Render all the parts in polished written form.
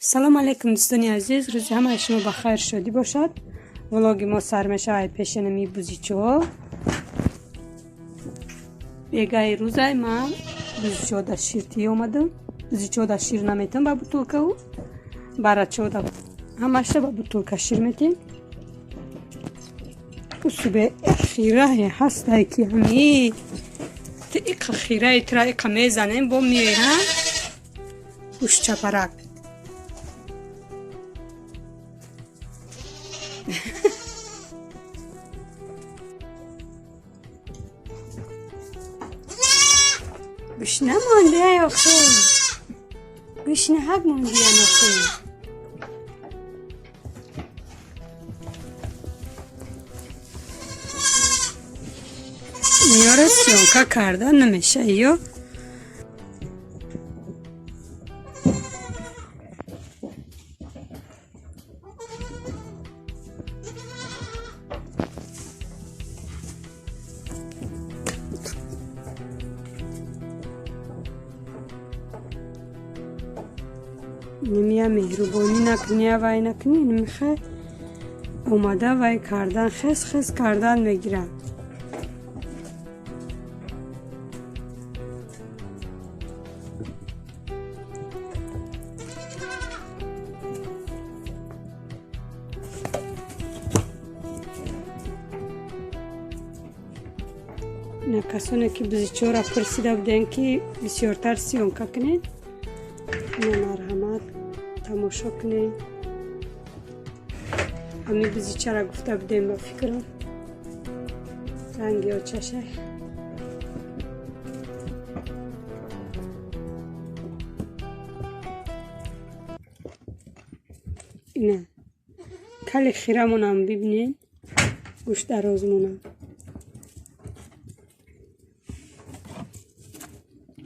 سلام علیکم دوستان عزیز، روز همه شما بخیر شدی باشد. ولاگ ما سر میشه پیشنمی بوزیچو بیگای روزای ما بوزیچو در شیرتی اومدم. بوزیچو در شیر نمیتم با بطولکه و برچو در همشه با بطولکه شیر میتیم. صبح خیره هسته که همی تیق خیره ترا ایق میزنیم با میرم گوش چپرک گوشنه مانده یا خیلی گوشنه حق مانده یا خیلی میاره سیونکا کردن نمیشه یا نمیه مهربانی نکنی وای نکنی نمیخواه اومده وای کردن خس کردن میگیرم. نه کسانی که بوزیچو را پرسیده بودن که بسیارتر سیونکا کنید نه مرحمت تماشا کنید. همین بوزیچو را گفته بودیم با فکرم رنگی آچشه اینه کلی خیره مونم ببینید گوش دراز مونم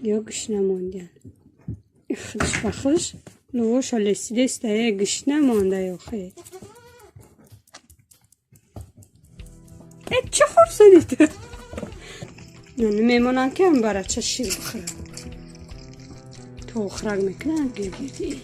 یا گشنه ماندن خودش بخش لوش لسیده است یا گشنه مانده یا خیلی چه خورسونی تو نه میمونن که هم برای چه شیر بخورن تو خرگ میکنن گیردی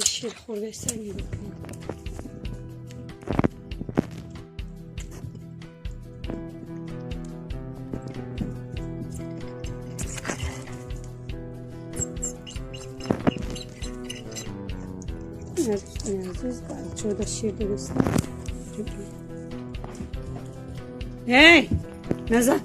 شیر خورده سنی بکنیم عزیز بچه دا شیر درستم ای نزد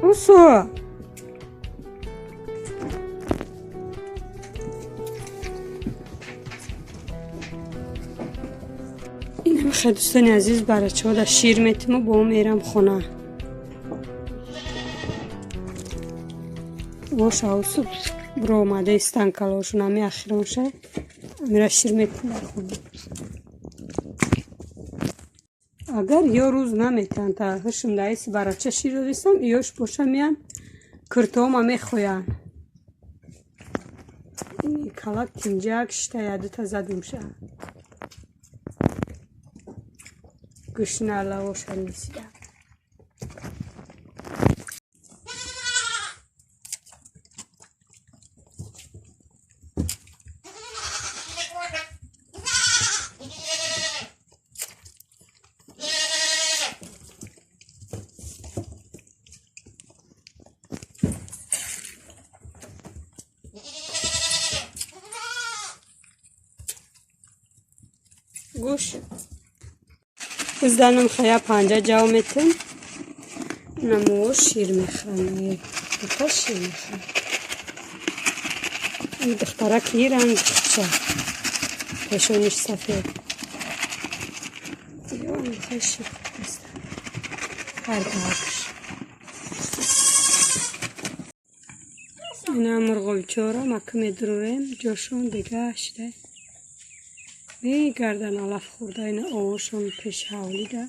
اوسو اینم خیلی دوستان عزیز برای چه دا شیر میتیم و با هم میرم خونه باشه اوسو برو اومده استن کلاشون همی اخیران شه میره شیر میتیم در خونه. اگر یا روز نمیتن تا هشم دایسی برای چه شیر رو دیستم یاش باشه میان کرتوم همی خویان این کلاک کنجاک شتا یاده تا زدم شه گشنه لواش هم نیسیده گوش بزدنم خیا پنجه جاو میتن نمو شیر میخرم دوتا شیر میخرم این دختره که رنگ چه پشونش سفید یا میخوای شیر بستن هر داکش اینا مرغلچورا مکم درویم جاشون دیگه شده میگردن علف خورده این آوشون پیش حولیده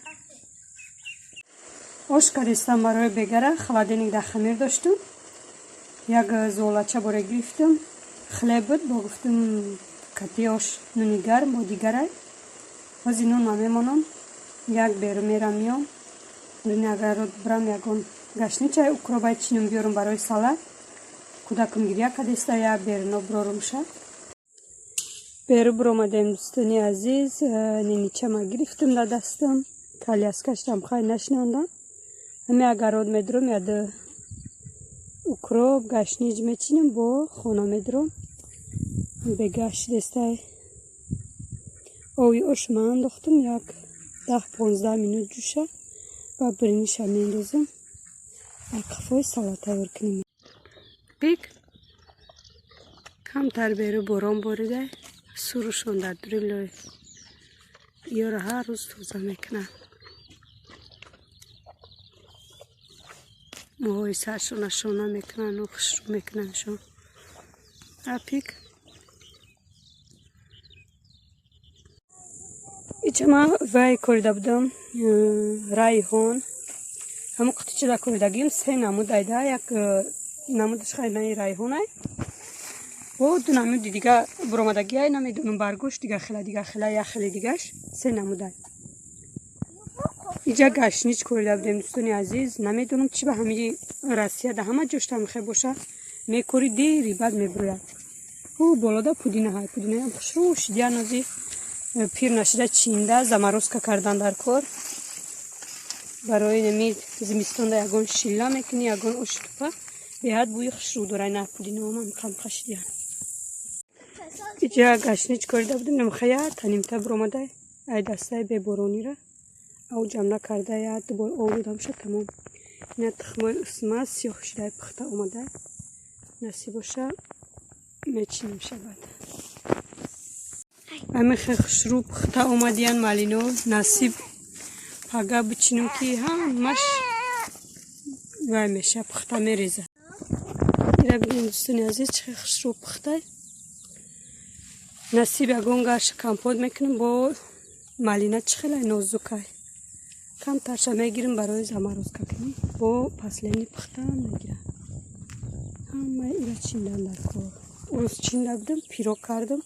آش کردستم برای بگره خلادینی ده خمیر داشتم یک زولچه برای گرفتم خلیب بود با گفتم کتی آش نونی گرم با دیگره از این نون میمونم یک بیرو میرم میام این اگر رو برم یکون گشنی چای اکرو باید چینم بیارم برای سالاد کودکم گریه کردسته یا بیرو برارم شد بیرو برامدیم دوستانی عزیز نیچه ما گرفتم در دستم کالیاس کشتم خواهی نشناندم همه اگر رود میدرم یاد اکروب گشنیج میچینم با خونه میدرم به گشت دسته اوی اش من انداختم یک 10-15 مینوت جوشه و برنیش هم میندازم و کفای سلاته ورکنیم بیگ کمتر بیرو باران باریده سروشون در دریل یا را هر روز توزه میکنن موهای سرشون اشونه میکنن و خشرو میکنن شون اپیک ایچه ما وای کرده بودم رایحان همون قطعه دا کرده گیم 3 نمود ایده یک نمودش خیلی نای رایحان های و 2 نمود دیگه برامدگی های نمیدونم برگوش دیگه خیلی یا خیلی دیگهش 3 نمود های اینجا گشنیج کرده بودیم دوستانی عزیز نمیدونم چی به همین رسیه ده همه جوشت هم خیلی باشه میکوری دیری بعد میبروید او بالا دا پودینه های پودینه هم خوشروش دیگه نازی پیر نشده چینده زمروسکا کردن در کار برای نمید زمستان دا یگون شیلا میکنی یگون اشتوپه به حد بوی خوشرو داره نه پودینه هم کم خشدیان اینجا گشنیج کرده بودیم نمخیه تنیمته برامده ای دسته به برونی را او جمله کرده یا دوباره آوردم شد تمام این تخمای اسمه سیاه شده پخته اومده نصیب باشه میچینیم شد همه خشرو پخته اومدین مالینو نصیب پاگه بچینم که همش وای میشه پخته میریزه ایره بگیم دوستانی عزیز چه خشرو پخته نصیب یکون گرش کمپود میکنم با مالینه چه خیلی نازوکه کم ترشه میگیرم برای زمروز کنیم با پسلینی پخته میگیرم همه ایره چیندن در کار اروز چینده بودم پیرو کردم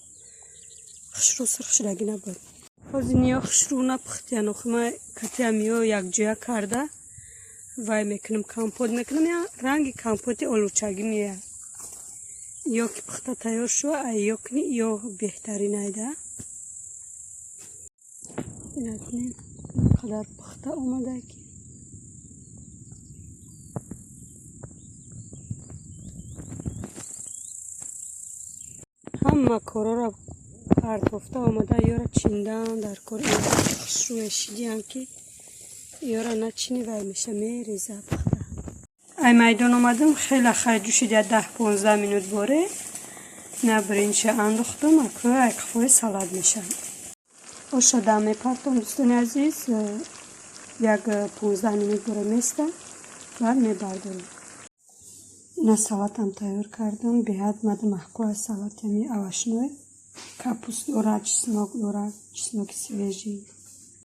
خشرو سرخ شدگی نبود از اینیا خشرو نپختی نخمه کتی همیو یک جویا کرده وای میکنم کمپود میکنم یا رنگ کمپودی آلوچگی میه یا که پخته تیار شو یا کنی یا بهترین ایده این کنیم قدر پخته اومده که همه کارا را پرتافته اومده یا را چیندن در کار این خشروی شیدیم که یا را نچینی وای میشه میریزه پخته ای میدان اومدم خیلی جوشیده 10-15 مینوت باره نه برنج انداختم اکو یک کفای سالاد میشن آش را میپرتم دوستان عزیز یک 15 مینوت باره میسته بعد میبردم نه سالاد هم تیار کردم به حد مده محکوه سالاد یعنی اوشنوی کپوست داره چسناک داره چسناک سویجی